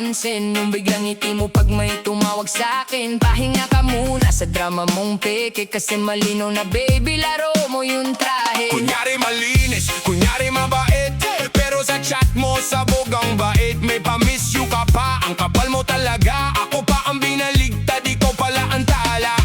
mapapansin yung biglang ngiti mo pag may tumawag sa'kin. Pahinga ka muna sa drama mong peke, kasi malinaw na baby, laro mo yung trahe. Kunyari malinis, kunyari mabait, pero sa chat mo sabog ang bait. May pa-miss you ka pa, ang kapal mo talaga. Ako pa ang binaligtad, ikaw pala ang tala.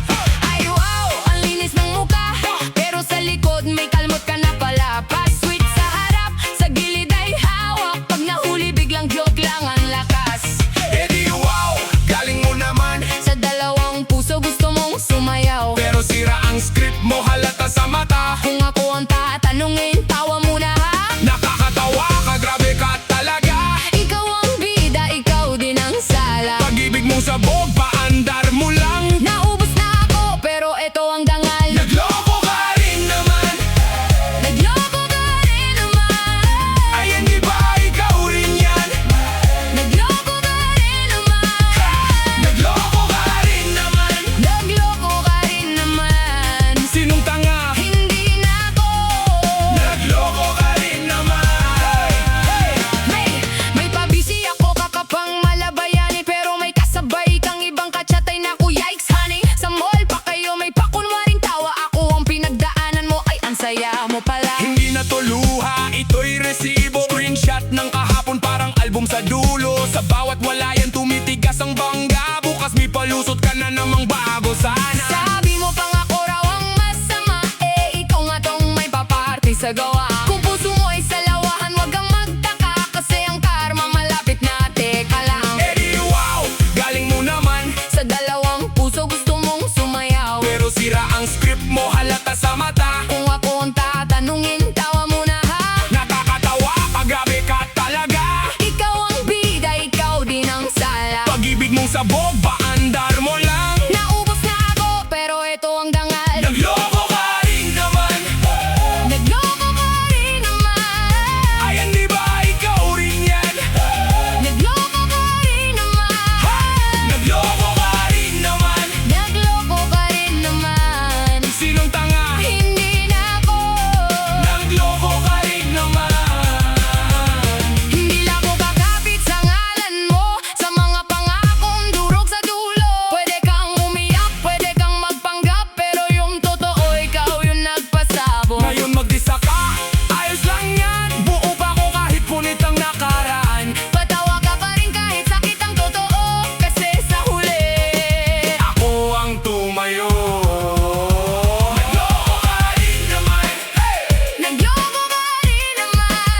Ay wow, ang linis ng mukha, pero sa likod may kalmot ka na pala. Pa-sweet sa harap, sa gilid ay hawak, pag nahuli biglang joke lang ang lakas. Eddie wow, galing mo naman, Sa dalawang puso gusto mong sumayaw, pero sira ang script mo, halata sa mata. kung ako ang tatanungin, tawa muna ha. Nakakatawa ka, grabe ka talaga. Ikaw ang bida, ikaw din ang sala. Pag-ibig mong sabog, paandar mo lang. Naubos na ako, pero eto ang dangal. Nagloko ka rin naman, Nagloko ka rin naman. ay hindi ba ikaw rin yan? Nagloko ka rin naman. Nagloko ka rin naman. Nagloko ka rin naman. Sinong tanga? Hindi na ako. Nagloko ka rin naman. May pabisi ako kakapang malabayani, pero may kasabay kang ibang kachatay na ko. Yikes honey, sa mall pa kayo may pakunwaring tawa. Ako ang pinagdaanan mo, ay ang saya mo pala. Hindi na to luha, ito'y resibo. Screenshot ng kahapon, parang album sa dulo. Sa bawat walayan tumitigas ang bangga. Bukas may palusot ka na namang bago sana. Sabi mo pang ako raw ang masama, ikaw nga tong may paparte sa gawa. Kung puso mo ay salawahan, wag kang magtaka, kasi ang karma malapit na, teka lang. Eddie wow, galing mo naman, Sa dalawang puso gusto mong sumayaw, pero sira ang script mo, halata sa mata. kung ako ang tatanungin, tawa muna ha. Nakakatawa ka, grabe ka talaga. Ikaw ang bida, ikaw din ang sala. Pag-ibig mong sabog, paandar mo lang. Naubos na ako, pero eto ang dangal. Nagloko ka rin naman, Nagloko ka rin naman. ay hindi ba ikaw rin yan? Nagloko ka rin naman. Nagloko ka rin naman. Nagloko ka rin naman. Sinong tanga? Hindi na ako. Nagloko ka rin naman. Hindi lang ako kakapit sa ngalan mo, sa mga pangakong durog sa dulo. Pwede kang umiyak, pwede kang magpanggap, pero yung totoo, ikaw yung nagpasabog. Ngayon magdisa ka, ayos lang yan. Buo pa ko kahit punit ang nakaraan. Patawa ka pa rin kahit sakit ang totoo, kasi sa huli Ako ang tumayo. Nagloko ka rin naman, nagloko ka rin naman.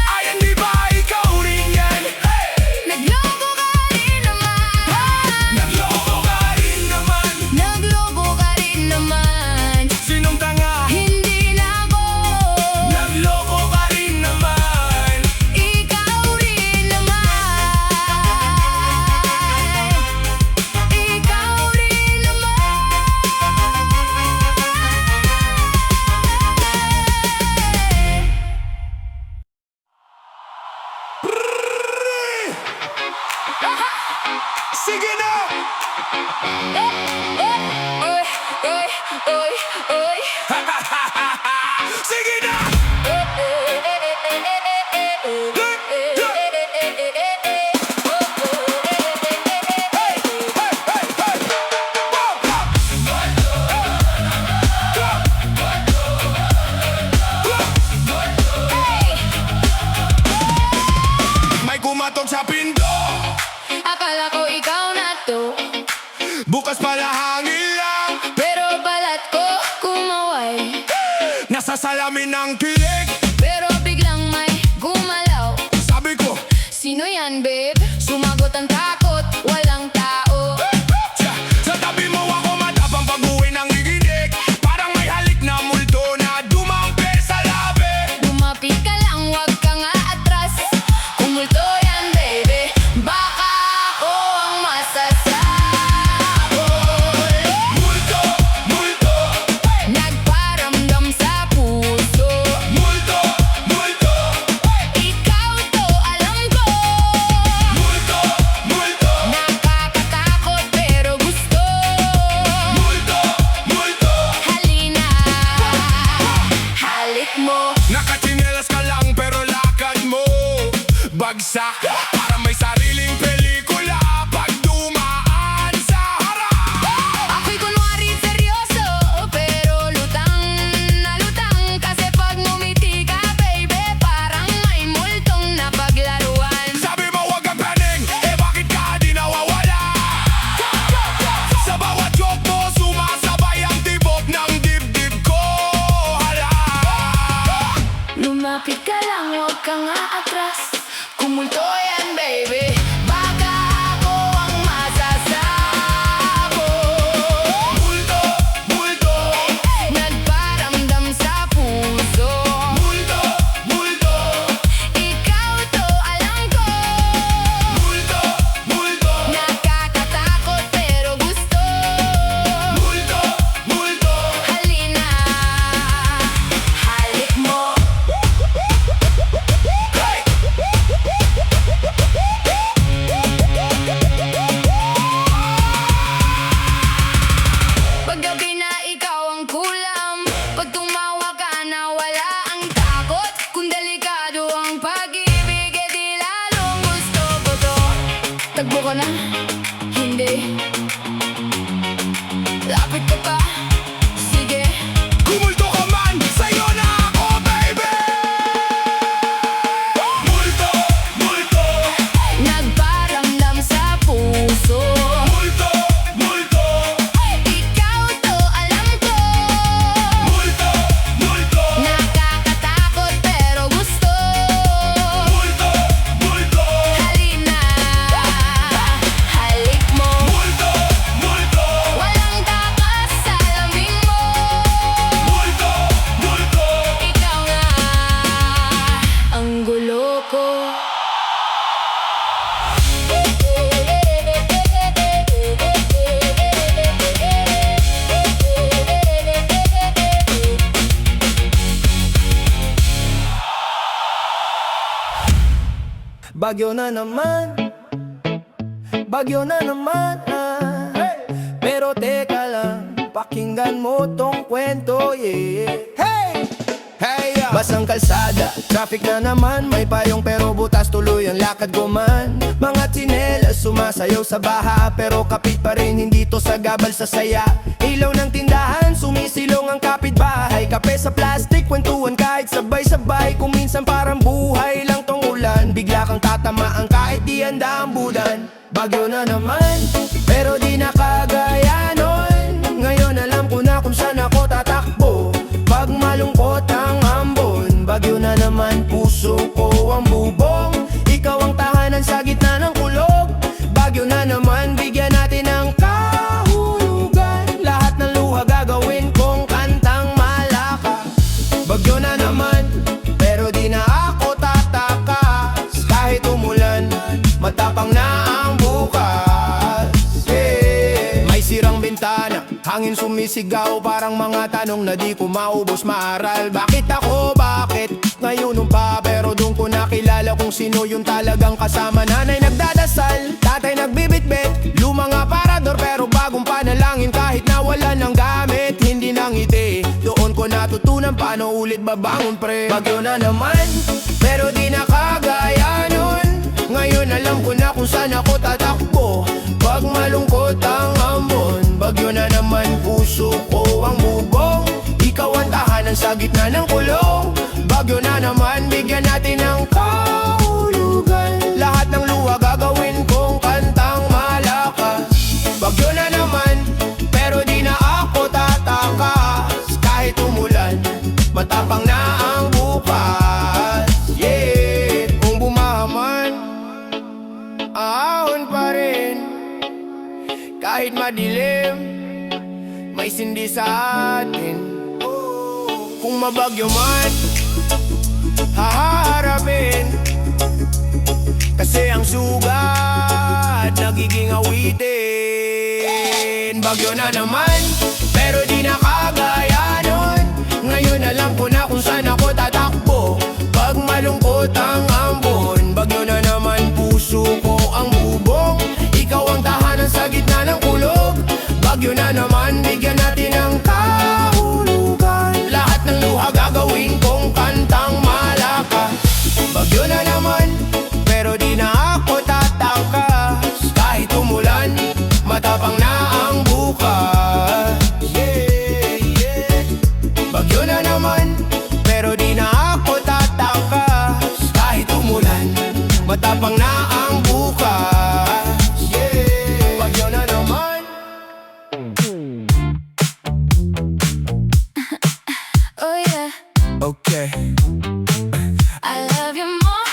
ay hindi ba ikaw rin yan? Nagloko ka rin naman. Nagloko ka rin naman. Nagloko ka rin naman. Sinong tanga? Hindi na ako. Nagloko ka rin naman. Ikaw rin naman. Ikaw rin naman. Sige na! Oy, oy, oy, oy. Sige na! May kumatok sa pinto, Akala ko ikaw na to, bukas pala hangin lang. pero balat ko kumaway. Nasa salamin ng kilig, Pero biglang may gumalaw. sabi ko, Sino yan, babe? Sumagot ang takot, walang tao. sa tabi mo ako matapang pag-uwi ng giginig. Parang may halik na multo na dumampi sa labi. Lumapit ka lang, wag ka nga atras. Kung multo yan, baby, baka ako ang masasabol. Multo, multo, Nagparamdam sa puso. multo, multo, Ikaw to, alam ko. multo, multo, Nakakatakot pero gusto. multo, multo. Halina, halik mo. Nakatsinelas ka lang pero lakad mo bagsak, para may sariling pelikula. Multo yan baby, baka ako ang masasabo. Multo, multo, Nagparamdam sa puso. multo, multo, Ikaw to alam ko. multo, multo, Nakakatakot pero gusto. multo, multo. Halina, halik mo. Hey! Paggabi na ikaw ang kulam, pag tumawa ka na wala ang takot. Kung delikado ang pag-ibig, eh di lalong gusto ko to. Tagbo ka na? Hindi. Lapit ka pa? Sige. Kumulto ka man, sa'yo na ako, baby! Multo, multo, Nagparamdam sa puso. multo, multo, Ikaw to alam ko. multo, multo, Nakakatakot pero gusto. multo, multo, Halina, halik mo. multo, multo, Walang takas sa lamig mo. multo, multo. Ikaw nga ang gulo ko. Bagyo na naman, bagyo na naman Pero teka lang, pakinggan mo tong kwento, yeah. Hey! Hey! Basang kalsada, traffic na naman. May payong pero butas, tuloy ang lakad ko man. Mga tsinelas, sumasayaw sa baha. Pero kapit pa rin, hindi to sagabal sa saya. Ilaw ng tindahan, sumisilong ang kapitbahay. Kape sa plastic, kwentuhan kahit sabay-sabay. Kung minsan parang buhay lang tong ulan, bigla kang tatamaan kahit di handa ang budan. Bagyo na naman, pero di na kagaya nun. Ngayon alam ko na kung saan ako tatakbo. Pag malungkot ang ambon, bagyo na naman, puso ko ang bubong. Ikaw ang tahanan sa gitna ng kulog. Bagyo na naman, bigyan natin ng kahulugan. Lahat ng luha gagawin kong kantang malaka. Bagyo na naman, pero di na ako tatakas. Kahit umulan, matapang na ang bukas, yeah. May sirang bintana, hangin sumisigaw. Parang mga tanong na di ko maubos maaral. Bakit ako, bakit ngayon pa? Pero doon ko nakilala kung sino yung talagang kasama. Nanay nagdadasal, tatay nagbibitbit. Lumang aparador pero bagong panalangin. Kahit nawalan ng gamit, hindi nang ngiti. Doon ko natutunan paano ulit babangon, pre. Bagyo na naman, pero di na kagaya nun. Ngayon alam ko na kung saan ako tatakbo. Pag malungkot ang ambon, bagyo na naman, puso ko ang bubong. Ikaw ang tahanan sa gitna ng kulong. Bagyo na naman, bigyan natin ng kahulugan. Lahat ng luha gagawin kong kantang malakas. Bagyo na naman, pero di na ako tatakas. Kahit umulan, matapang na ang bukas, yeah. Kung bumahaman, ahon pa rin. Kahit madilim, may sindi sa atin. Kung mabagyo man, haharapin. Kasi ang sugat nagiging awitin. Bagyo na naman, pero di na kagaya nun. Ngayon alam ko na kung saan ako tatakbo. Pag malungkot ang ambon, bagyo na naman, puso ko ang bubong. Ikaw ang tahanan sa gitna ng kulog. Bagyo na naman, bigyan natin ng kahulugan. Lahat ng luha gagawin kong kantang malakas. Bagyo na naman, pero di na ako tatakas. Kahit umulan, matapang na ang bukas, yeah, yeah. Bagyo na naman, pero di na ako tatakas. Kahit umulan, matapang na ang bukas, yeah. Bagyo na naman. Oh yeah, Okay, I love you more.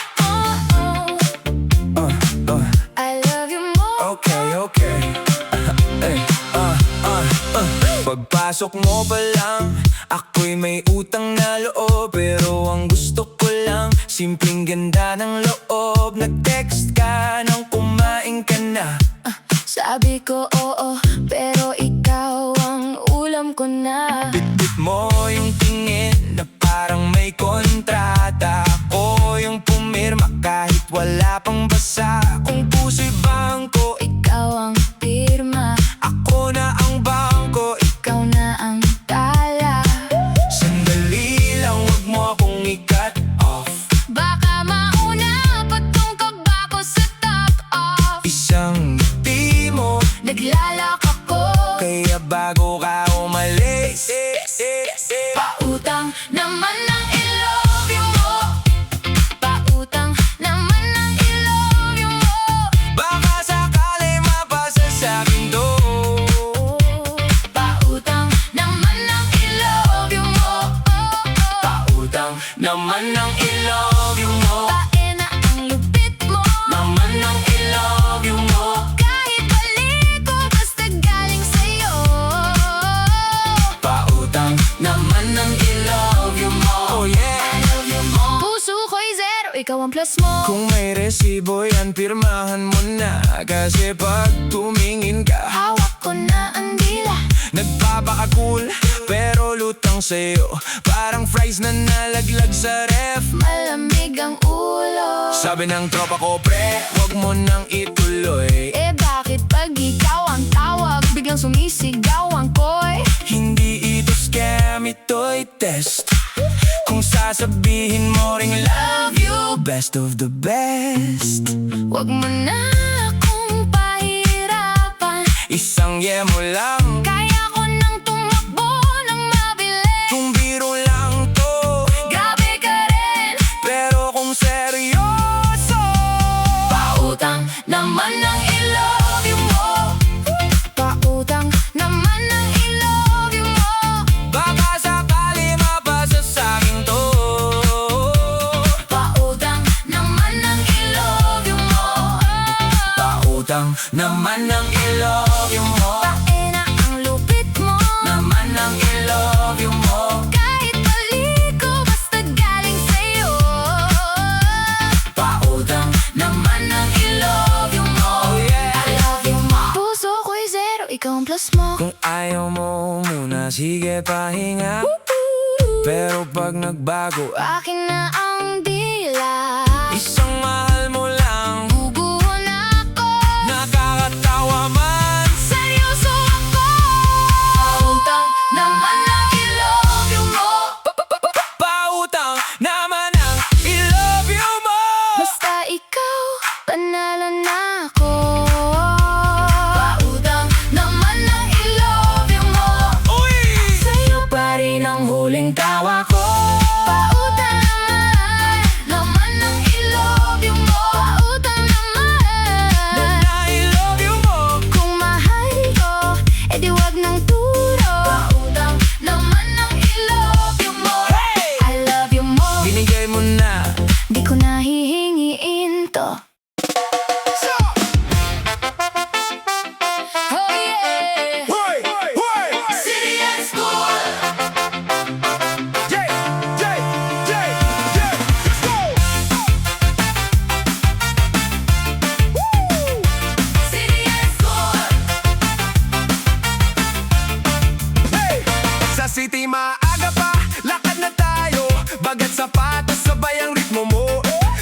Pagpasok mo pa lang, ako'y may utang na loob. Pero ang gusto ko lang, simpleng ganda ng loob. Nag-text ka nang kumain ka na. Sabi ko oo, pero ikaw ang ulam ko na. Bit-bit mo yung tingin na parang may kontrata. Ako yung pumirma kahit wala pang basa. Kung puso'y bangko, Ikaw ang pirma, ako na ang bangko. ikaw na ang tala. Sandali lang, wag mo akong i-cut off. Baka mauna patungkag ba ko sa top off. Isang ngiti mo, Naglalak ako, kaya bago ka umalis, pautang naman ng inlove mo. Pautang naman ng inlove mo. baka sakali mapasa sa'kin to. Pautang naman ng inlove mo. Pautang naman ng i-love you mo. Pae na ang lupit mo. Naman ng i-love you mo. Kahit balik ko basta galing sa'yo. Pautang naman ng i-love you mo. Oh yeah. Puso ko'y zero, ikaw ang plus mo. Kung may resibo yan, pirmahan mo na. Kasi pag tumingin ka, Hawak ko na ang dila. nagpapaka-cool, pero lutang sa'yo. Parang fries na nalaglag sa ref. Malamig ang ulo. Sabi ng tropa ko, pre, wag mo nang ituloy. Eh bakit pag ikaw ang tawag, biglang sumisigaw ang koy? Hindi ito scam, ito'y test. Kung sasabihin mo ring love you, best of the best. Wag mo na akong pahirapan. Isang yemo lang, Kaya ko nang tumakbo ng mabilis. kung biro lang to. Grabe ka rin. Pero kung seryoso, Pautang naman ng inlove you mo. Pautang naman ng inlove you mo. baka sakali mapasa sa'kin to. Pautang naman ng inlove you mo. Pautang naman ng i-love you mo. Pae na ang lupit mo. Naman ng i-love you mo. Kahit balik ko basta galing sa'yo. Pautang naman ng i-love you mo. Oh yeah. I love you mo. Puso ko'y zero, ikaw ang plus mo. Kung ayaw mo muna, sige pahinga. Pero pag nagbago, Akin na ang dila. isang mahal mo lang. Guguhon ako. Nakakatawa man. Seryoso ako. Pautang naman ng i-love you mo. Pautang naman ang i-love you mo. Basta ikaw, panalo na ako. Pautang naman ng i-love you mo. Uy! Sa'yo pa rin ang huling tawa ko. Pautang naman ng i-love you mo. Pautang naman Na i-love you mo. kung mahal ko, edi wag nang turo. Pautang naman ng i-love you mo. Hey! I love you mo. Binigay mo na. Di ko na hihingiin to. Oh yeah! Hoy! Hoy! City and school. J! J! J! J! Let's go! Woo! City and school. Hey! Sa city maaga pa, lakad na tayo. Bagat sapatos, sabay ang ritmo mo.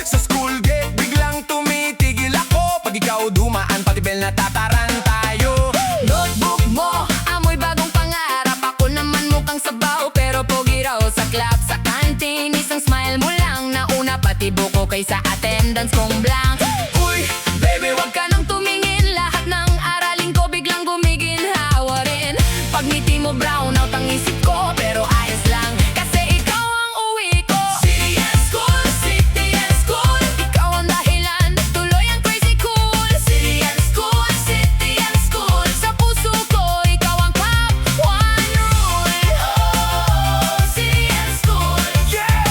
Sa school gate, biglang tumitigil ako. Pag ikaw dumaan, pati bell na tataran tayo. Notebook mo, amoy bagong pangarap. Ako naman mukhang sabaw, pero pogi raw sa club, sa canteen. Isang smile mo lang, nauna pati buko kaysa attendance kong blank. Uy! Baby, wag ka nang tumingin. Lahat ng aralin ko biglang gumiginhawa rin. Pag ngiti mo brown out ang isip ko, pero ayos lang, kasi ikaw ang uwi ko. City and school, city and school. Ikaw ang dahilan, tuloy ang crazy cool. City and school, city and school. Sa puso ko, ikaw ang top one rule. Oh, city and school. Yeah!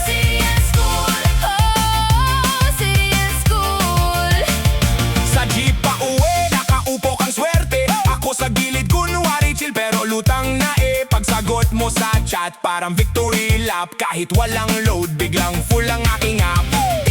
City and school. Oh, city and school. Sa jeep pa uwi, nakaupo kang swerte. Ako sa gilid, kunwari chill pero lutang na pagsagot mo sa chat parang victory lap. Kahit walang load, biglang full ang aking app.